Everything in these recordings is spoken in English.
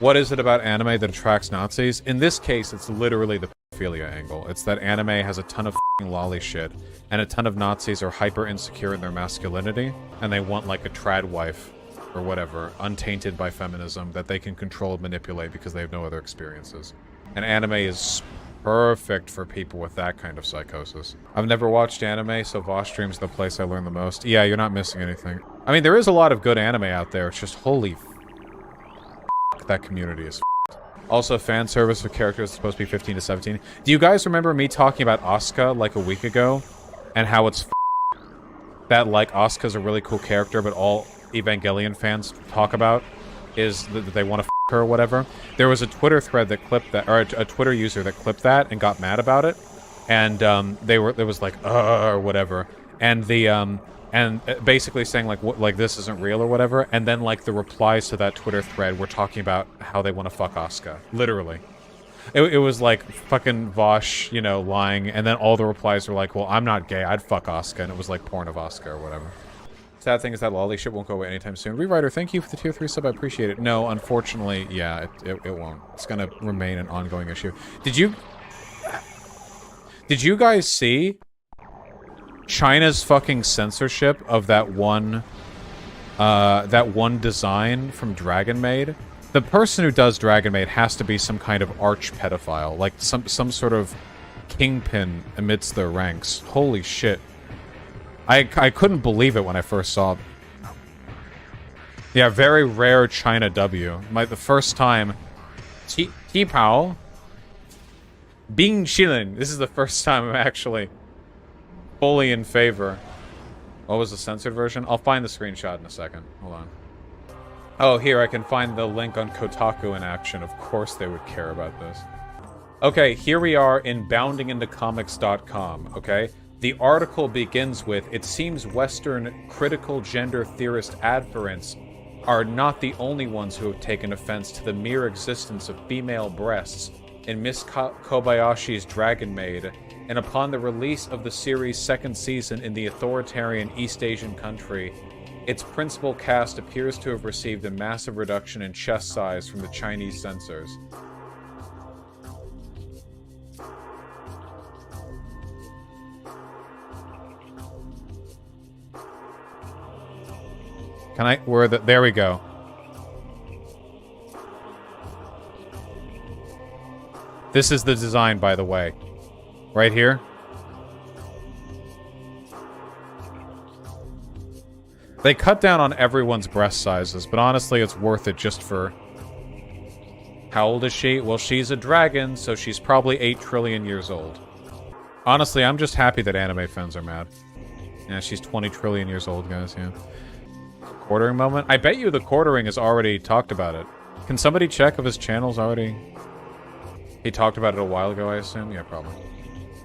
What is it about anime that attracts Nazis? In this case, it's literally the pedophilia angle. It's that anime has a ton of f***ing lolly shit, and a ton of Nazis are hyper insecure in their masculinity, and they want like a trad wife, or whatever, untainted by feminism, that they can control and manipulate because they have no other experiences. And anime is perfect for people with that kind of psychosis. I've never watched anime, so Vaush stream's the place I learn the most. Yeah, you're not missing anything. I mean, there is a lot of good anime out there, it's just holy that community is Also, fan service for characters is supposed to be 15 to 17. Do you guys remember me talking about Asuka like a week ago? And how it's that, like, Asuka's a really cool character, but all Evangelion fans talk about is that they want to her or whatever. There was a Twitter thread that clipped that, or a Twitter user that clipped that and got mad about it. And, there was like, or whatever. And the, and basically saying like this isn't real or whatever, and then like the replies to that Twitter thread were talking about how they want to fuck Asuka. Literally. It was like fucking Vaush, you know, lying, and then all the replies were like, well, I'm not gay, I'd fuck Asuka, and it was like porn of Asuka or whatever. Sad thing is that lolly shit won't go away anytime soon. Rewriter, thank you for the tier 3 sub, I appreciate it. No, unfortunately, yeah, it won't. It's gonna remain an ongoing issue. Did you guys see China's fucking censorship of that one design from Dragon Maid? The person who does Dragon Maid has to be some kind of arch pedophile, like some sort of kingpin amidst their ranks. Holy shit. I couldn't believe it when I first saw it. Yeah, very rare China W. The first time. T-Pao. Bing Shilin. This is the first time I'm actually fully in favor. What was the censored version? I'll find the screenshot in a second. Hold on. Oh, here, I can find the link on Kotaku in action. Of course they would care about this. Okay, here we are in boundingintocomics.com, okay? The article begins with, it seems Western critical gender theorist adferents are not the only ones who have taken offense to the mere existence of female breasts in Miss Kobayashi's Dragon Maid, and upon the release of the series' second season in the authoritarian East Asian country, its principal cast appears to have received a massive reduction in chest size from the Chinese censors. There we go. This is the design, by the way. Right here. They cut down on everyone's breast sizes, but honestly, it's worth it just for... How old is she? Well, she's a dragon, so she's probably 8 trillion years old. Honestly, I'm just happy that anime fans are mad. Yeah, she's 20 trillion years old, guys, yeah. Quartering moment? I bet you the quartering has already talked about it. Can somebody check if his channel's already... He talked about it a while ago, I assume? Yeah, probably.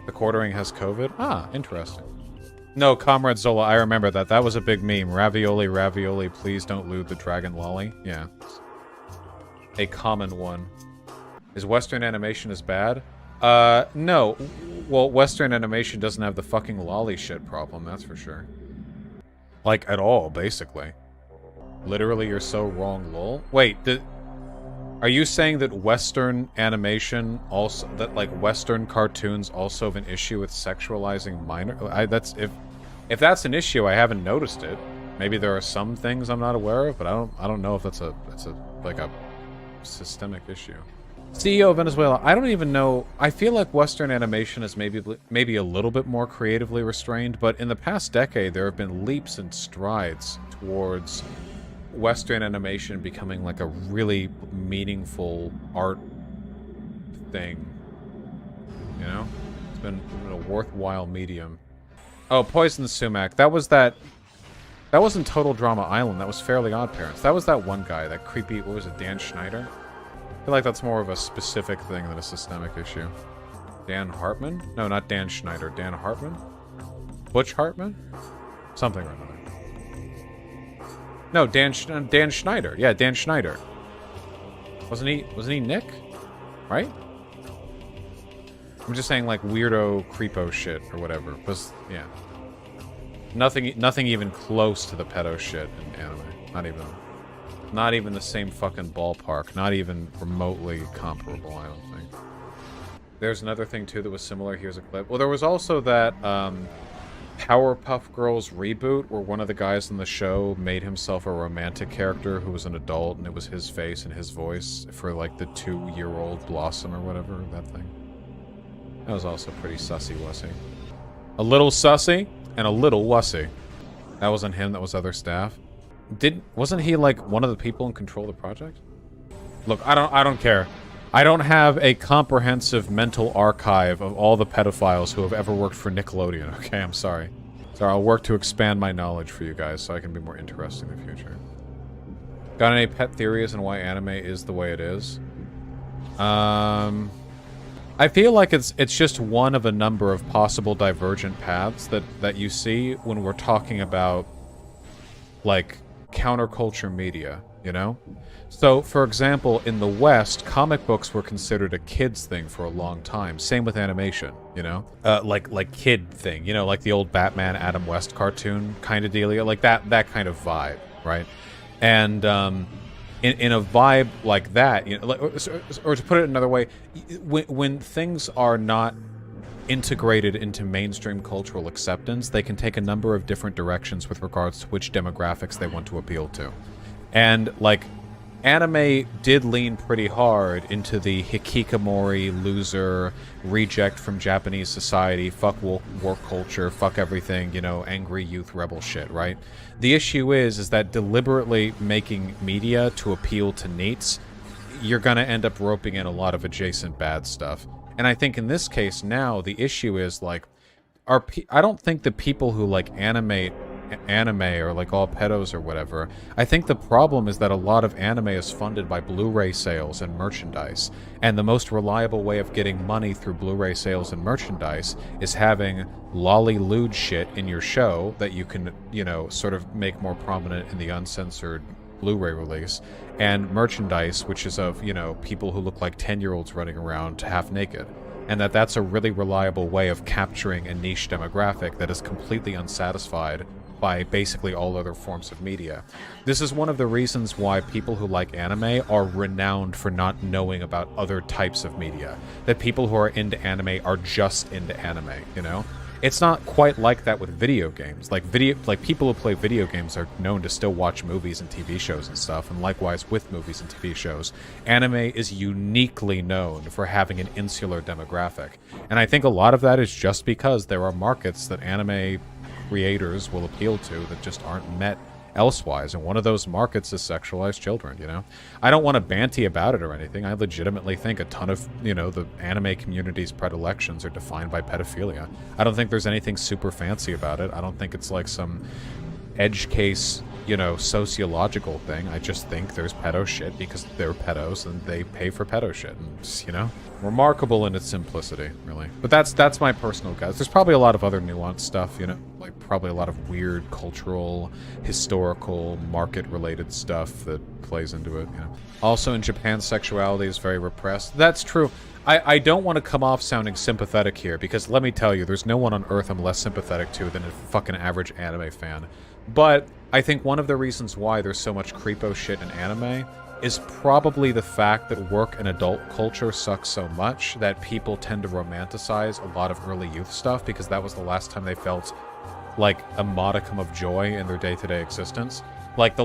The quartering has COVID? Ah, interesting. No, Comrade Zola, I remember that. That was a big meme. Ravioli, ravioli, please don't lewd the dragon lolly. Yeah. A common one. Is Western animation as bad? No. Well, Western animation doesn't have the fucking lolly shit problem, that's for sure. Like, at all, basically. Literally, you're so wrong, lol. Wait, are you saying that Western animation also, that like Western cartoons also have an issue with sexualizing minor? If that's an issue, I haven't noticed it. Maybe there are some things I'm not aware of, but I don't know if that's a systemic issue. CEO of Venezuela, I don't even know. I feel like Western animation is maybe a little bit more creatively restrained, but in the past decade there have been leaps and strides towards Western animation becoming like a really meaningful art thing. You know? It's been a worthwhile medium. Oh, Poison Sumac. That wasn't Total Drama Island. That was Fairly Odd Parents. That was that one guy, that creepy, what was it, Dan Schneider? I feel like that's more of a specific thing than a systemic issue. Dan Hartman? No, not Dan Schneider. Dan Hartman? Butch Hartman? Something or another. No, Dan Schneider. Yeah, Dan Schneider. Wasn't he Nick? Right? I'm just saying like weirdo creepo shit or whatever. Yeah. Nothing even close to the pedo shit in anime. Not even Not even the same fucking ballpark. Not even remotely comparable, I don't think. There's another thing, too, that was similar. Here's a clip. Well, there was also that, Powerpuff Girls reboot, where one of the guys in the show made himself a romantic character who was an adult, and it was his face and his voice for, like, the 2-year-old Blossom or whatever, that thing. That was also pretty sussy-wussy. A little sussy and a little wussy. That wasn't him, that was other staff. Wasn't he, like, one of the people in control of the project? Look, I don't care. I don't have a comprehensive mental archive of all the pedophiles who have ever worked for Nickelodeon, okay? I'm sorry. So I'll work to expand my knowledge for you guys so I can be more interesting in the future. Got any pet theories on why anime is the way it is? I feel like it's just one of a number of possible divergent paths that you see when we're talking about, like, counterculture media, you know? So, for example, in the West, comic books were considered a kid's thing for a long time. Same with animation, you know? Like kid thing, you know, like the old Batman Adam West cartoon kind of dealio, like that kind of vibe, right? And in a vibe like that, you know, or to put it another way, when things are not integrated into mainstream cultural acceptance, they can take a number of different directions with regards to which demographics they want to appeal to. And, like, anime did lean pretty hard into the hikikomori, loser, reject from Japanese society, fuck work culture, fuck everything, you know, angry youth rebel shit, right? The issue is that deliberately making media to appeal to NEETs, you're gonna end up roping in a lot of adjacent bad stuff. And I think in this case now, the issue is, like, I don't think the people who, like, anime or, like, all pedos or whatever, I think the problem is that a lot of anime is funded by Blu-ray sales and merchandise. And the most reliable way of getting money through Blu-ray sales and merchandise is having lolly-lewd shit in your show that you can, you know, sort of make more prominent in the uncensored Blu-ray release, and merchandise, which is of, you know, people who look like 10-year-olds running around half naked. And that's a really reliable way of capturing a niche demographic that is completely unsatisfied by basically all other forms of media. This is one of the reasons why people who like anime are renowned for not knowing about other types of media. That people who are into anime are just into anime, you know? It's not quite like that with video games. Like people who play video games are known to still watch movies and TV shows and stuff, and likewise with movies and TV shows. Anime is uniquely known for having an insular demographic. And I think a lot of that is just because there are markets that anime creators will appeal to that just aren't met elsewise, and one of those markets is sexualized children, you know? I don't want to banty about it or anything. I legitimately think a ton of, you know, the anime community's predilections are defined by pedophilia. I don't think there's anything super fancy about it. I don't think it's like some edge case, you know, sociological thing. I just think there's pedo shit because they're pedos and they pay for pedo shit, and just, you know, remarkable in its simplicity, really. But that's my personal guess. There's probably a lot of other nuanced stuff, you know, like probably a lot of weird cultural, historical, market-related stuff that plays into it, you know. Also, in Japan, sexuality is very repressed. That's true. I don't want to come off sounding sympathetic here, because let me tell you, there's no one on Earth I'm less sympathetic to than a fucking average anime fan. But I think one of the reasons why there's so much creepo shit in anime is probably the fact that work and adult culture sucks so much that people tend to romanticize a lot of early youth stuff because that was the last time they felt like a modicum of joy in their day-to-day existence. Like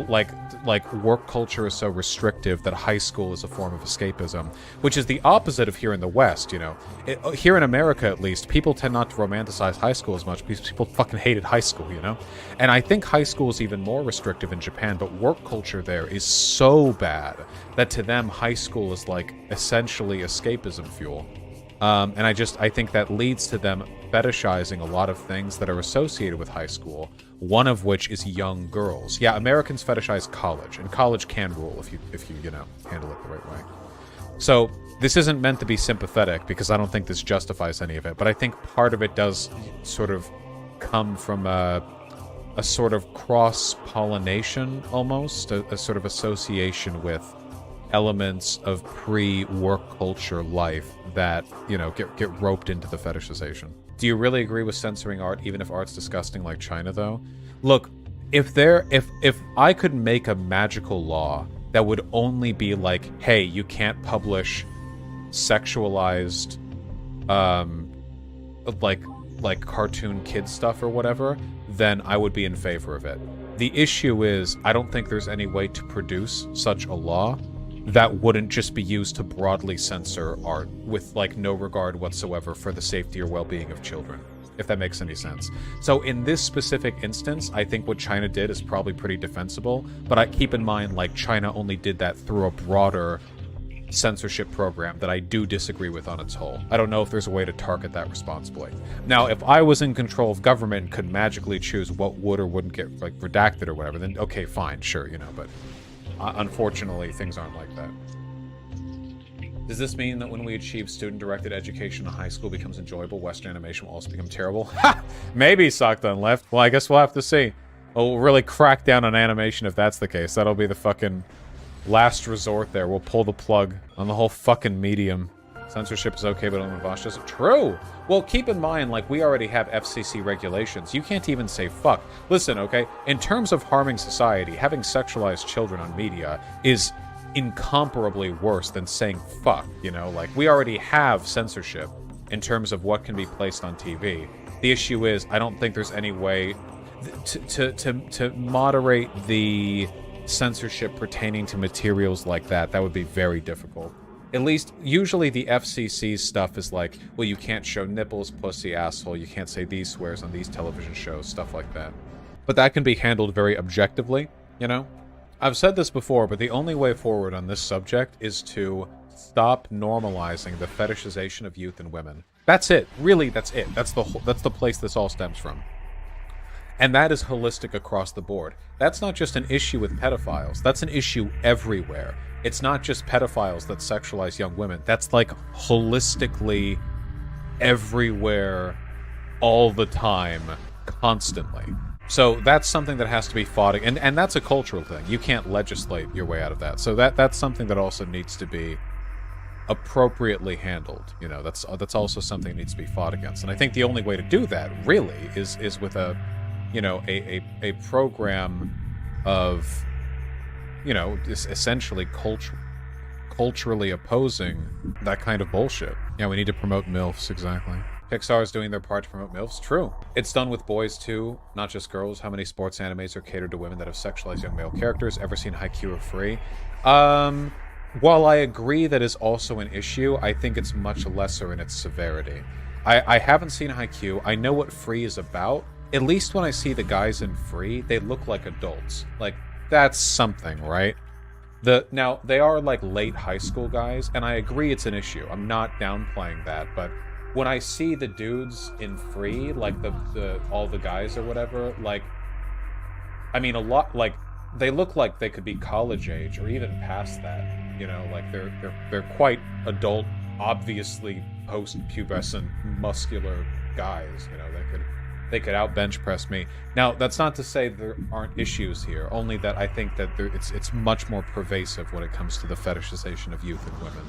work culture is so restrictive that high school is a form of escapism, which is the opposite of here in the West, you know. Here in America, at least, people tend not to romanticize high school as much because people fucking hated high school, you know. And I think high school is even more restrictive in Japan, but work culture there is so bad that to them, high school is like essentially escapism fuel. And I think that leads to them fetishizing a lot of things that are associated with high school, one of which is young girls. Yeah, Americans fetishize college, and college can rule if you you know, handle it the right way. So this isn't meant to be sympathetic, because I don't think this justifies any of it, but I think part of it does sort of come from a sort of cross-pollination, almost, a sort of association with elements of pre-work culture life that, you know, get roped into the fetishization. Do you really agree with censoring art, even if art's disgusting like China, though? Look, if I could make a magical law that would only be like, hey, you can't publish sexualized like cartoon kid stuff or whatever, then I would be in favor of it. The issue is, I don't think there's any way to produce such a law that wouldn't just be used to broadly censor art with like no regard whatsoever for the safety or well-being of children, if that makes any sense. So in this specific instance, I think what China did is probably pretty defensible, but I keep in mind, like, China only did that through a broader censorship program that I do disagree with on its whole. I don't know if there's a way to target that responsibly. Now, if I was in control of government and could magically choose what would or wouldn't get, like, redacted or whatever, then okay, fine, sure, you know, but unfortunately, things aren't like that. Does this mean that when we achieve student-directed education in high school becomes enjoyable, Western animation will also become terrible? Ha! Maybe, Sockdon left. Well, I guess we'll have to see. We'll really crack down on animation if that's the case. That'll be the fucking last resort there. We'll pull the plug on the whole fucking medium. Censorship is okay, but only Vaush doesn't. True! Well, keep in mind, like, we already have FCC regulations. You can't even say fuck. Listen, okay? In terms of harming society, having sexualized children on media is incomparably worse than saying fuck, you know? Like, we already have censorship in terms of what can be placed on TV. The issue is, I don't think there's any way to moderate the censorship pertaining to materials like that. That would be very difficult. At least, usually the FCC's stuff is like, well, you can't show nipples, pussy, asshole, you can't say these swears on these television shows, stuff like that. But that can be handled very objectively, you know? I've said this before, but the only way forward on this subject is to stop normalizing the fetishization of youth and women. That's it. Really, that's it. That's the place this all stems from. And that is holistic across the board. That's not just an issue with pedophiles. That's an issue everywhere. It's not just pedophiles that sexualize young women. That's like holistically everywhere, all the time, constantly. So that's something that has to be fought, and that's a cultural thing. You can't legislate your way out of that. So that's something that also needs to be appropriately handled. You know, that's also something that needs to be fought against. And I think the only way to do that, really, is with a, you know, a program of, you know, essentially culturally opposing that kind of bullshit. Yeah, we need to promote MILFs, exactly. Pixar is doing their part to promote MILFs. True. It's done with boys, too, not just girls. How many sports animes are catered to women that have sexualized young male characters? Ever seen Haikyuu or Free? While I agree that is also an issue, I think it's much lesser in its severity. I haven't seen Haikyuu. I know what Free is about. At least when I see the guys in Free, they look like adults. Like, that's something, right? Now, they are, like, late high school guys, and I agree it's an issue. I'm not downplaying that, but when I see the dudes in Free, like, all the guys or whatever, like, I mean, a lot, like, they look like they could be college age or even past that, you know? Like, they're quite adult, obviously post-pubescent, muscular guys, you know? They could out-bench press me. Now, that's not to say there aren't issues here, only that I think that it's much more pervasive when it comes to the fetishization of youth and women.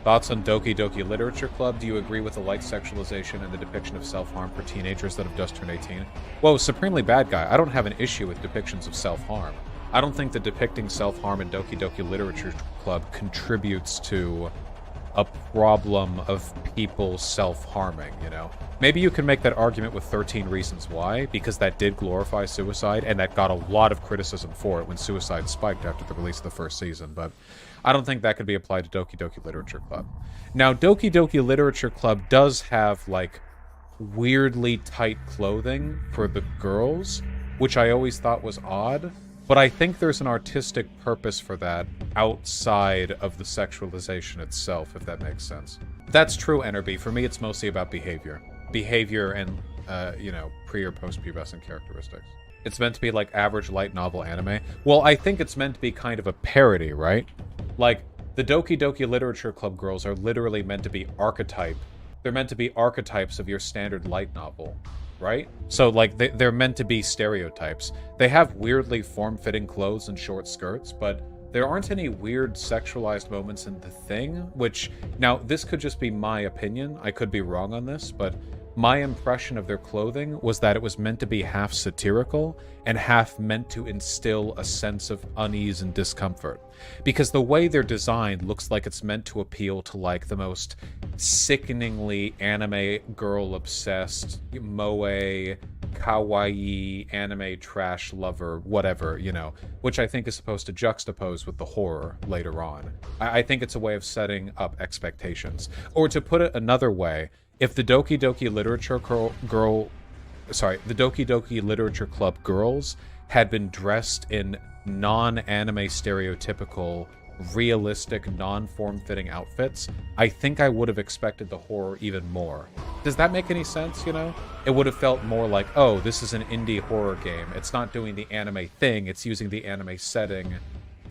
Thoughts on Doki Doki Literature Club? Do you agree with the light sexualization and the depiction of self-harm for teenagers that have just turned 18? Whoa, Supremely Bad Guy, I don't have an issue with depictions of self-harm. I don't think that depicting self-harm in Doki Doki Literature Club contributes to a problem of people self-harming, you know? Maybe you can make that argument with 13 Reasons Why, because that did glorify suicide, and that got a lot of criticism for it when suicide spiked after the release of the first season, but I don't think that could be applied to Doki Doki Literature Club. Now, Doki Doki Literature Club does have, like, weirdly tight clothing for the girls, which I always thought was odd, but I think there's an artistic purpose for that outside of the sexualization itself, if that makes sense. That's true, Enerby. For me, it's mostly about behavior. Behavior and, you know, pre- or post-pubescent characteristics. It's meant to be like average light novel anime. Well, I think it's meant to be kind of a parody, right? Like, the Doki Doki Literature Club girls are literally meant to be They're meant to be archetypes of your standard light novel, right? So, like, they're meant to be stereotypes. They have weirdly form-fitting clothes and short skirts, but there aren't any weird sexualized moments in the thing, which, now, this could just be my opinion. I could be wrong on this, but my impression of their clothing was that it was meant to be half satirical and half meant to instill a sense of unease and discomfort. Because the way they're designed looks like it's meant to appeal to like the most sickeningly anime girl-obsessed, moe, kawaii, anime trash lover, whatever, you know, which I think is supposed to juxtapose with the horror later on. I think it's a way of setting up expectations. Or to put it another way, if the Doki Doki Literature the Doki Doki Literature Club girls had been dressed in non-anime stereotypical, realistic, non-form-fitting outfits, I think I would have expected the horror even more. Does that make any sense, you know? It would have felt more like, oh, this is an indie horror game. It's not doing the anime thing, it's using the anime setting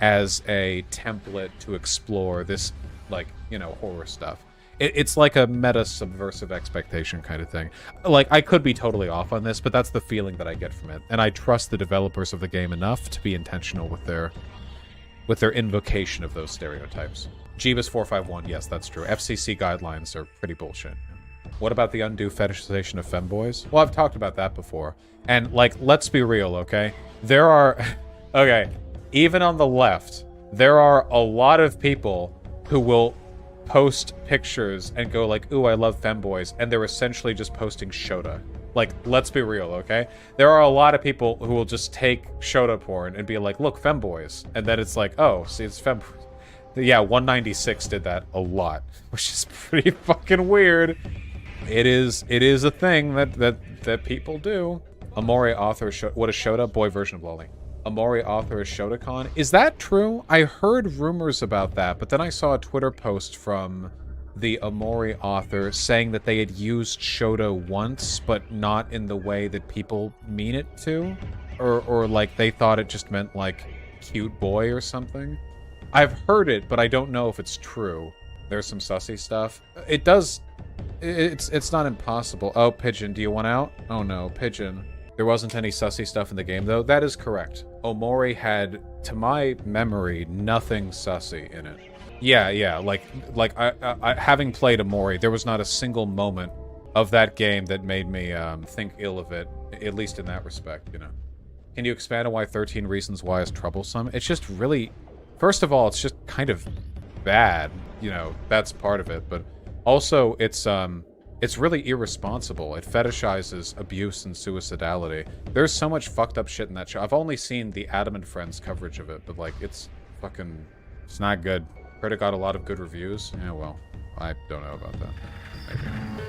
as a template to explore this, like, you know, horror stuff. It's like a meta subversive expectation kind of thing. Like, I could be totally off on this, but that's the feeling that I get from it. And I trust the developers of the game enough to be intentional with their invocation of those stereotypes. Jeebus451, yes, that's true. FCC guidelines are pretty bullshit. What about the undue fetishization of femboys? Well, I've talked about that before. And, like, let's be real, okay? There are... okay, even on the left, there are a lot of people who will post pictures and go like, ooh, I love femboys, and they're essentially just posting Shota. Like, let's be real, okay? There are a lot of people who will just take Shota porn and be like, look, femboys. And then it's like, oh, see, it's femboys. Yeah, 196 did that a lot, which is pretty fucking weird. It is a thing that people do. Amore author, what is Shota? Boy version of Lolly. Amori author is Shotacon. Is that true? I heard rumors about that, but then I saw a Twitter post from the Amori author saying that they had used Shota once, but not in the way that people mean it to. Or like they thought it just meant like cute boy or something. I've heard it, but I don't know if it's true. There's some sussy stuff. It does... It's not impossible. Oh, Pigeon, do you want out? Oh no, Pigeon. There wasn't any sussy stuff in the game, though. That is correct. Omori had, to my memory, nothing sussy in it. Yeah, like I having played Omori, there was not a single moment of that game that made me think ill of it, at least in that respect, you know. Can you expand on why 13 Reasons Why is troublesome? It's just really... First of all, it's just kind of bad, you know, that's part of it, but also it's really irresponsible. It fetishizes abuse and suicidality. There's so much fucked up shit in that show. I've only seen the Adam and Friends coverage of it, but like, it's fucking... It's not good. Heard it got a lot of good reviews. Yeah, well, I don't know about that. Maybe.